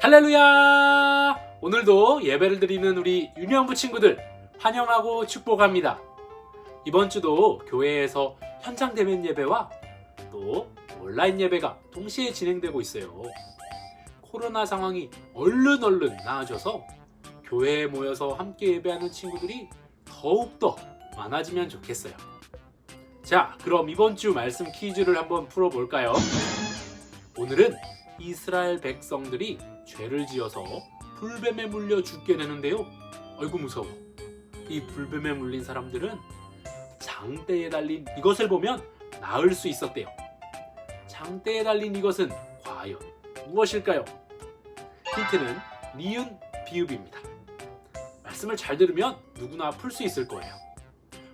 할렐루야! 오늘도 예배를 드리는 우리 윤영부 친구들 환영하고 축복합니다. 이번 주도 교회에서 현장 대면 예배와 또 온라인 예배가 동시에 진행되고 있어요. 코로나 상황이 얼른 나아져서 교회에 모여서 함께 예배하는 친구들이 더욱더 많아지면 좋겠어요. 자, 그럼 이번 주 말씀 퀴즈를 한번 풀어볼까요? 오늘은 이스라엘 백성들이 죄를 지어서 불뱀에 물려 죽게 되는데요. 아이고 무서워. 이 불뱀에 물린 사람들은 장대에 달린 이것을 보면 나을 수 있었대요. 장대에 달린 이것은 과연 무엇일까요? 힌트는 니은 비읍입니다. 말씀을 잘 들으면 누구나 풀 수 있을 거예요.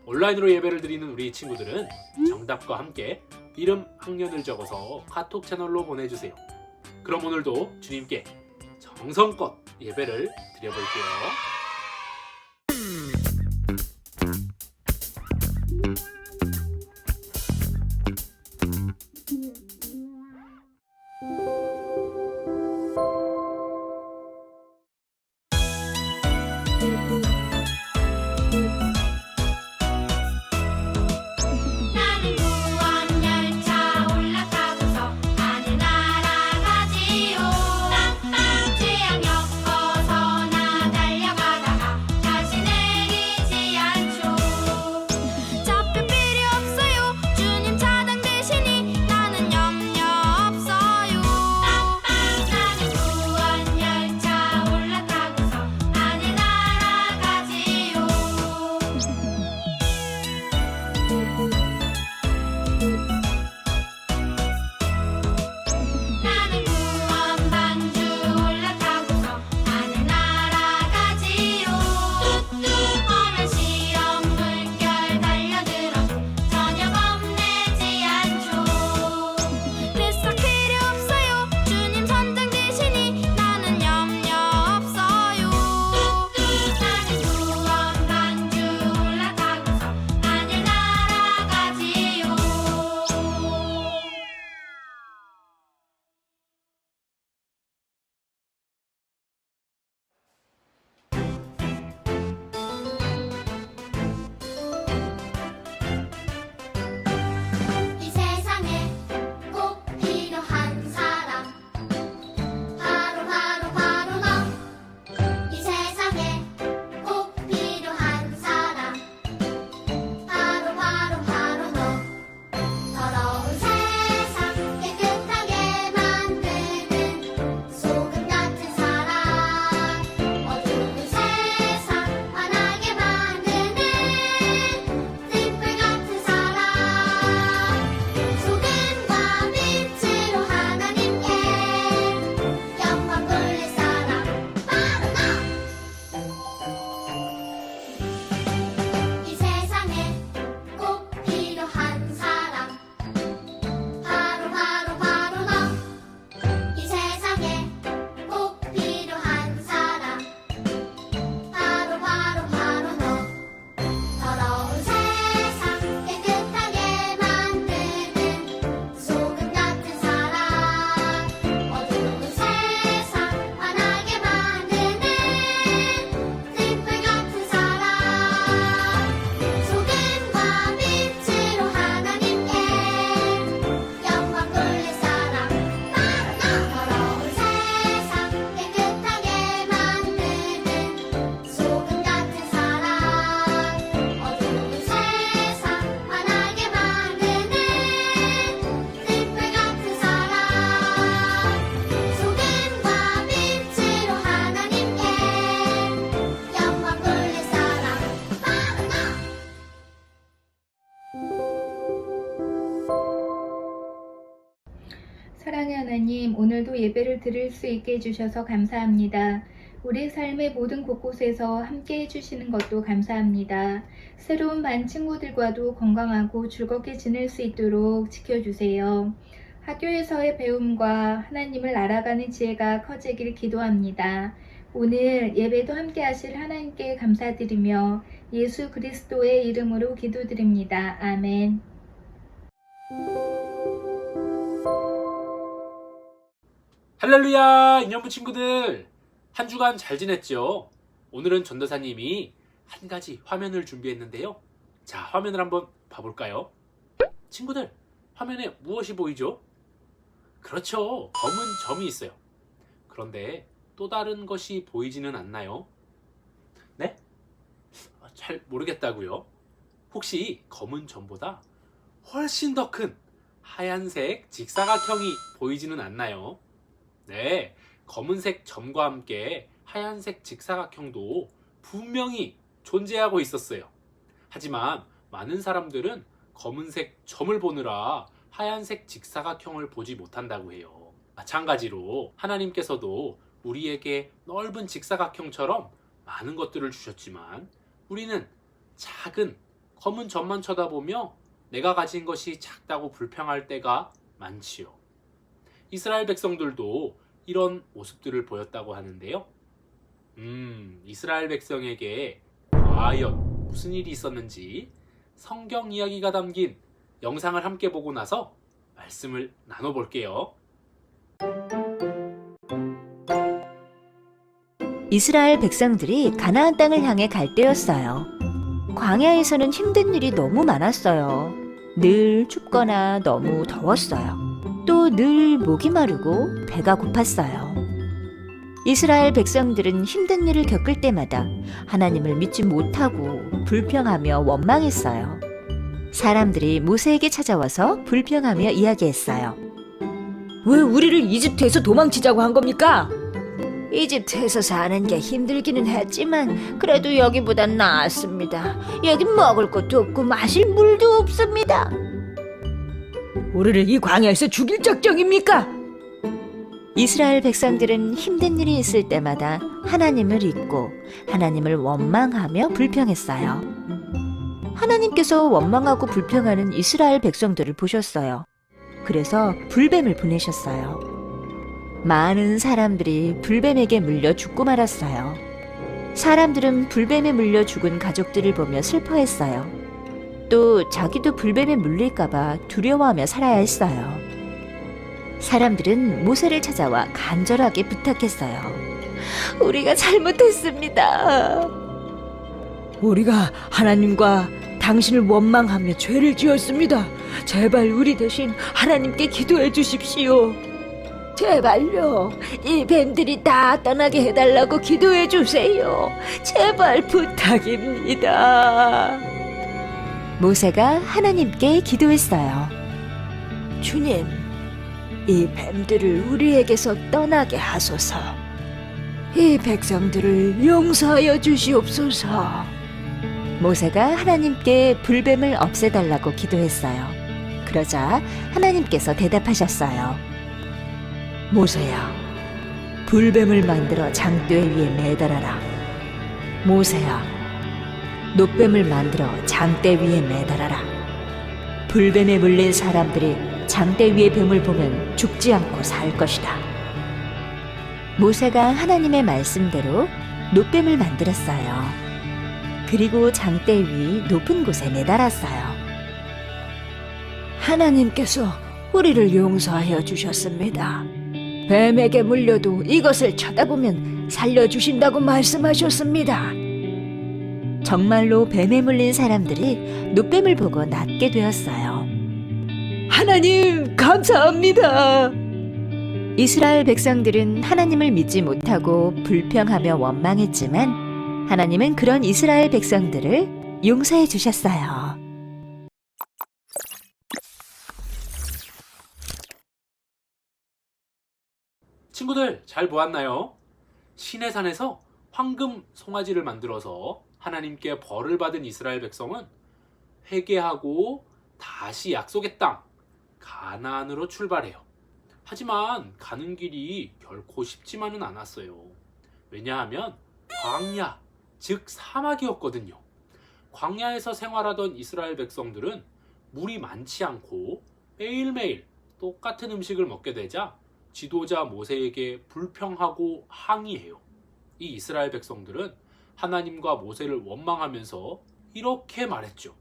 온라인으로 예배를 드리는 우리 친구들은 정답과 함께 이름, 학년을 적어서 카톡 채널로 보내주세요. 그럼 오늘도 주님께 정성껏 예배를 드려볼게요. 사랑의 하나님, 오늘도 예배를 드릴 수 있게 해주셔서 감사합니다. 우리 삶의 모든 곳곳에서 함께 해주시는 것도 감사합니다. 새로운 반 친구들과도 건강하고 즐겁게 지낼 수 있도록 지켜주세요. 학교에서의 배움과 하나님을 알아가는 지혜가 커지길 기도합니다. 오늘 예배도 함께 하실 하나님께 감사드리며 예수 그리스도의 이름으로 기도드립니다. 아멘. 할렐루야, 인연부 친구들! 한 주간 잘 지냈죠? 오늘은 전도사님이 한 가지 화면을 준비했는데요. 자, 화면을 한번 봐볼까요? 친구들, 화면에 무엇이 보이죠? 그렇죠, 검은 점이 있어요. 그런데 또 다른 것이 보이지는 않나요? 네? 잘 모르겠다고요? 혹시 검은 점보다 훨씬 더 큰 하얀색 직사각형이 보이지는 않나요? 네, 검은색 점과 함께 하얀색 직사각형도 분명히 존재하고 있었어요. 하지만 많은 사람들은 검은색 점을 보느라 하얀색 직사각형을 보지 못한다고 해요. 마찬가지로 하나님께서도 우리에게 넓은 직사각형처럼 많은 것들을 주셨지만 우리는 작은 검은 점만 쳐다보며 내가 가진 것이 작다고 불평할 때가 많지요. 이스라엘 백성들도 이런 모습들을 보였다고 하는데요. 이스라엘 백성에게 과연 무슨 일이 있었는지 성경 이야기가 담긴 영상을 함께 보고 나서 말씀을 나눠볼게요. 이스라엘 백성들이 가나안 땅을 향해 갈 때였어요. 광야에서는 힘든 일이 너무 많았어요. 늘 춥거나 너무 더웠어요. 또 늘 목이 마르고 배가 고팠어요. 이스라엘 백성들은 힘든 일을 겪을 때마다 하나님을 믿지 못하고 불평하며 원망했어요. 사람들이 모세에게 찾아와서 불평하며 이야기했어요. 왜 우리를 이집트에서 도망치자고 한 겁니까? 이집트에서 사는 게 힘들기는 했지만 그래도 여기보단 나았습니다. 여긴 먹을 것도 없고 마실 물도 없습니다. 우리를 이 광야에서 죽일 작정입니까? 이스라엘 백성들은 힘든 일이 있을 때마다 하나님을 잊고 하나님을 원망하며 불평했어요. 하나님께서 원망하고 불평하는 이스라엘 백성들을 보셨어요. 그래서 불뱀을 보내셨어요. 많은 사람들이 불뱀에게 물려 죽고 말았어요. 사람들은 불뱀에 물려 죽은 가족들을 보며 슬퍼했어요. 또 자기도 불뱀에 물릴까봐 두려워하며 살아야 했어요. 사람들은 모세를 찾아와 간절하게 부탁했어요. 우리가 잘못했습니다. 우리가 하나님과 당신을 원망하며 죄를 지었습니다. 제발 우리 대신 하나님께 기도해 주십시오. 제발요. 이 뱀들이 다 떠나게 해달라고 기도해 주세요. 제발 부탁입니다. 모세가 하나님께 기도했어요. 주님, 이 뱀들을 우리에게서 떠나게 하소서. 이 백성들을 용서하여 주시옵소서. 모세가 하나님께 불뱀을 없애달라고 기도했어요. 그러자 하나님께서 대답하셨어요. 모세야, 불뱀을 만들어 장대 위에 매달아라. 모세야, 놋뱀을 만들어 장대 위에 매달아라. 불뱀에 물린 사람들이 장대 위의 뱀을 보면 죽지 않고 살 것이다. 모세가 하나님의 말씀대로 놋뱀을 만들었어요. 그리고 장대 위 높은 곳에 매달았어요. 하나님께서 우리를 용서하여 주셨습니다. 뱀에게 물려도 이것을 쳐다보면 살려주신다고 말씀하셨습니다. 정말로 뱀에 물린 사람들이 놋뱀을 보고 낫게 되었어요. 하나님, 감사합니다. 이스라엘 백성들은 하나님을 믿지 못하고 불평하며 원망했지만 하나님은 그런 이스라엘 백성들을 용서해 주셨어요. 친구들, 잘 보았나요? 시내산에서 황금 송아지를 만들어서 하나님께 벌을 받은 이스라엘 백성은 회개하고 다시 약속의 땅 가나안으로 출발해요. 하지만 가는 길이 결코 쉽지만은 않았어요. 왜냐하면 광야, 즉 사막이었거든요. 광야에서 생활하던 이스라엘 백성들은 물이 많지 않고 매일매일 똑같은 음식을 먹게 되자 지도자 모세에게 불평하고 항의해요. 이 이스라엘 백성들은 하나님과 모세를 원망하면서 이렇게 말했죠.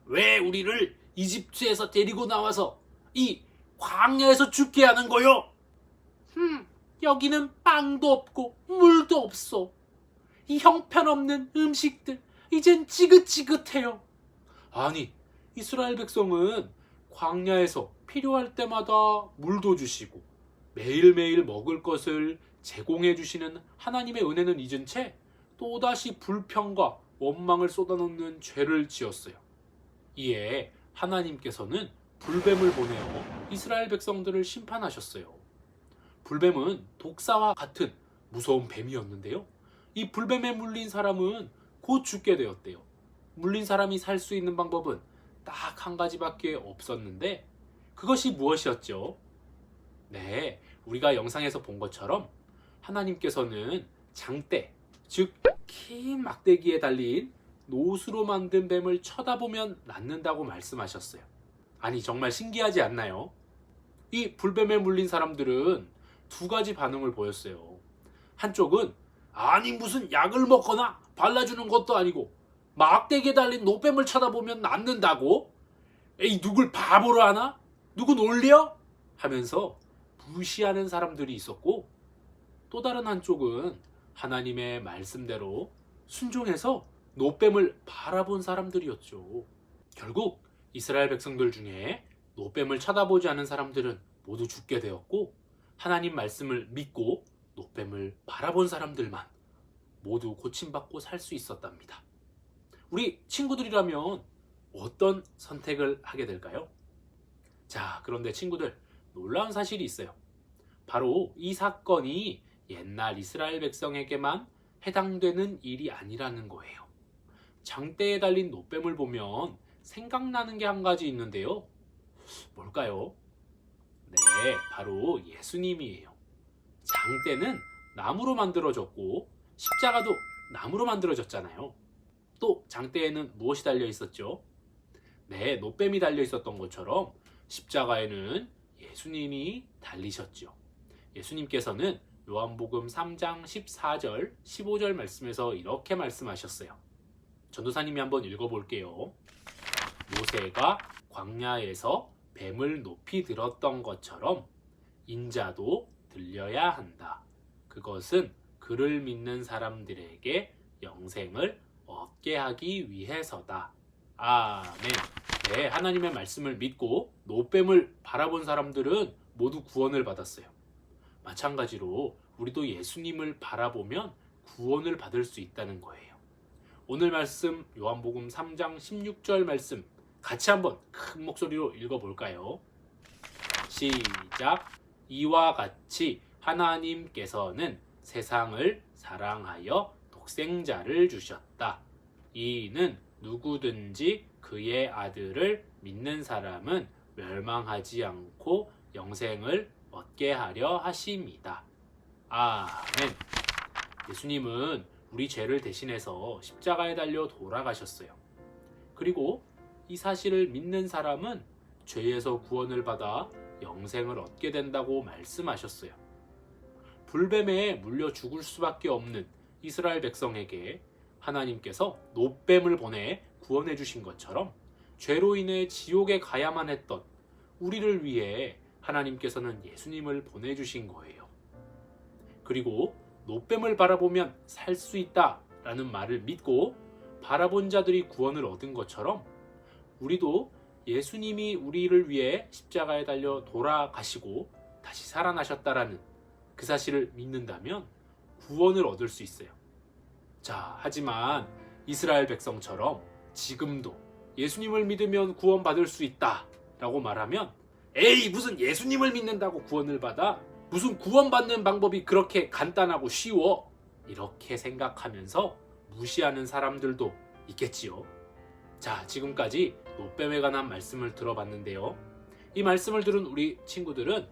왜 우리를 이집트에서 데리고 나와서 이 광야에서 죽게 하는 거요? 여기는 빵도 없고 물도 없어. 이 형편없는 음식들 이젠 지긋지긋해요. 아니, 이스라엘 백성은 광야에서 필요할 때마다 물도 주시고 매일매일 먹을 것을 제공해 주시는 하나님의 은혜는 잊은 채 또다시 불평과 원망을 쏟아놓는 죄를 지었어요. 이에 하나님께서는 불뱀을 보내어 이스라엘 백성들을 심판하셨어요. 불뱀은 독사와 같은 무서운 뱀이었는데요. 이 불뱀에 물린 사람은 곧 죽게 되었대요. 물린 사람이 살 수 있는 방법은 딱 한 가지밖에 없었는데 그것이 무엇이었죠? 네, 우리가 영상에서 본 것처럼 하나님께서는 장대, 즉 긴 막대기에 달린 노수로 만든 뱀을 쳐다보면 낫는다고 말씀하셨어요. 아니, 정말 신기하지 않나요? 이 불뱀에 물린 사람들은 두 가지 반응을 보였어요. 한쪽은 아니 무슨 약을 먹거나 발라주는 것도 아니고 막대기에 달린 노뱀을 쳐다보면 낫는다고? 에이, 누굴 바보로 하나? 누구 놀려? 하면서 무시하는 사람들이 있었고, 또 다른 한쪽은 하나님의 말씀대로 순종해서 노뱀을 바라본 사람들이었죠. 결국 이스라엘 백성들 중에 노뱀을 쳐다보지 않은 사람들은 모두 죽게 되었고, 하나님 말씀을 믿고 노뱀을 바라본 사람들만 모두 고침받고 살 수 있었답니다. 우리 친구들이라면 어떤 선택을 하게 될까요? 자, 그런데 친구들, 놀라운 사실이 있어요. 바로 이 사건이 옛날 이스라엘 백성에게만 해당되는 일이 아니라는 거예요. 장대에 달린 노뱀을 보면 생각나는 게 한 가지 있는데요. 뭘까요? 네, 바로 예수님이에요. 장대는 나무로 만들어졌고 십자가도 나무로 만들어졌잖아요. 또 장대에는 무엇이 달려 있었죠? 네, 노뱀이 달려 있었던 것처럼 십자가에는 예수님이 달리셨죠. 예수님께서는 요한복음 3장 14절, 15절 말씀에서 이렇게 말씀하셨어요. 전도사님이 한번 읽어볼게요. 모세가 광야에서 뱀을 높이 들었던 것처럼 인자도 들려야 한다. 그것은 그를 믿는 사람들에게 영생을 얻게 하기 위해서다. 아멘. 네, 하나님의 말씀을 믿고 노뱀을 바라본 사람들은 모두 구원을 받았어요. 마찬가지로 우리도 예수님을 바라보면 구원을 받을 수 있다는 거예요. 오늘 말씀 요한복음 3장 16절 말씀 같이 한번 큰 목소리로 읽어볼까요? 시작. 이와 같이 하나님께서는 세상을 사랑하여 독생자를 주셨다. 이는 누구든지 그의 아들을 믿는 사람은 멸망하지 않고 영생을 얻게 하려 하심이다. 아멘. 예수님은 우리 죄를 대신해서 십자가에 달려 돌아가셨어요. 그리고 이 사실을 믿는 사람은 죄에서 구원을 받아 영생을 얻게 된다고 말씀하셨어요. 불뱀에 물려 죽을 수밖에 없는 이스라엘 백성에게 하나님께서 노뱀을 보내 구원해 주신 것처럼 죄로 인해 지옥에 가야만 했던 우리를 위해 하나님께서는 예수님을 보내주신 거예요. 그리고 노뱀을 바라보면 살 수 있다라는 말을 믿고 바라본 자들이 구원을 얻은 것처럼 우리도 예수님이 우리를 위해 십자가에 달려 돌아가시고 다시 살아나셨다라는 그 사실을 믿는다면 구원을 얻을 수 있어요. 자, 하지만 이스라엘 백성처럼 지금도 예수님을 믿으면 구원받을 수 있다라고 말하면 에이, 무슨 예수님을 믿는다고 구원을 받아? 무슨 구원받는 방법이 그렇게 간단하고 쉬워? 이렇게 생각하면서 무시하는 사람들도 있겠지요. 자, 지금까지 노뱀에 관한 말씀을 들어봤는데요. 이 말씀을 들은 우리 친구들은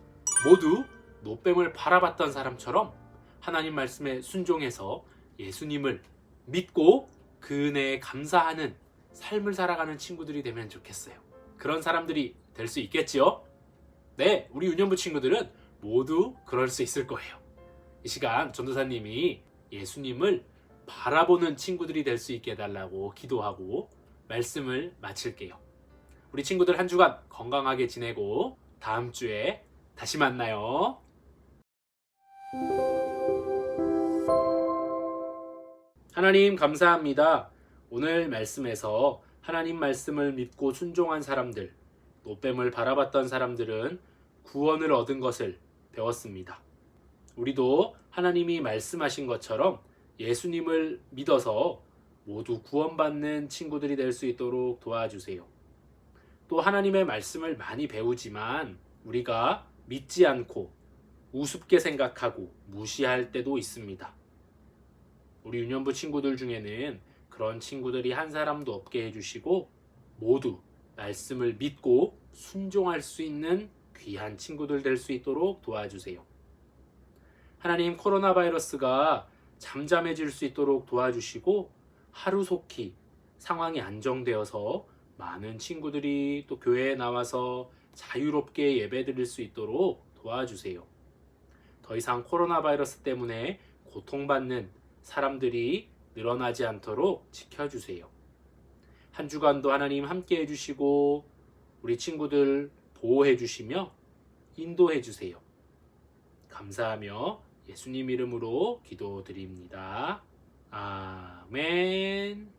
모두 노뱀을 바라봤던 사람처럼 하나님 말씀에 순종해서 예수님을 믿고 그 은혜에 감사하는 삶을 살아가는 친구들이 되면 좋겠어요. 그런 사람들이 될 수 있겠지요? 네, 우리 유년부 친구들은 모두 그럴 수 있을 거예요. 이 시간 전도사님이 예수님을 바라보는 친구들이 될 수 있게 해달라고 기도하고 말씀을 마칠게요. 우리 친구들 한 주간 건강하게 지내고 다음 주에 다시 만나요. 하나님 감사합니다. 오늘 말씀에서 하나님 말씀을 믿고 순종한 사람들, 노뱀을 바라봤던 사람들은 구원을 얻은 것을 배웠습니다. 우리도 하나님이 말씀하신 것처럼 예수님을 믿어서 모두 구원받는 친구들이 될 수 있도록 도와주세요. 또 하나님의 말씀을 많이 배우지만 우리가 믿지 않고 우습게 생각하고 무시할 때도 있습니다. 우리 유년부 친구들 중에는 그런 친구들이 한 사람도 없게 해주시고 모두 말씀을 믿고 순종할 수 있는 귀한 친구들 될 수 있도록 도와주세요. 하나님, 코로나 바이러스가 잠잠해질 수 있도록 도와주시고 하루속히 상황이 안정되어서 많은 친구들이 또 교회에 나와서 자유롭게 예배드릴 수 있도록 도와주세요. 더 이상 코로나 바이러스 때문에 고통받는 사람들이 늘어나지 않도록 지켜주세요. 한 주간도 하나님 함께 해주시고 우리 친구들 보호해 주시며 인도해 주세요. 감사하며 예수님 이름으로 기도드립니다. 아멘.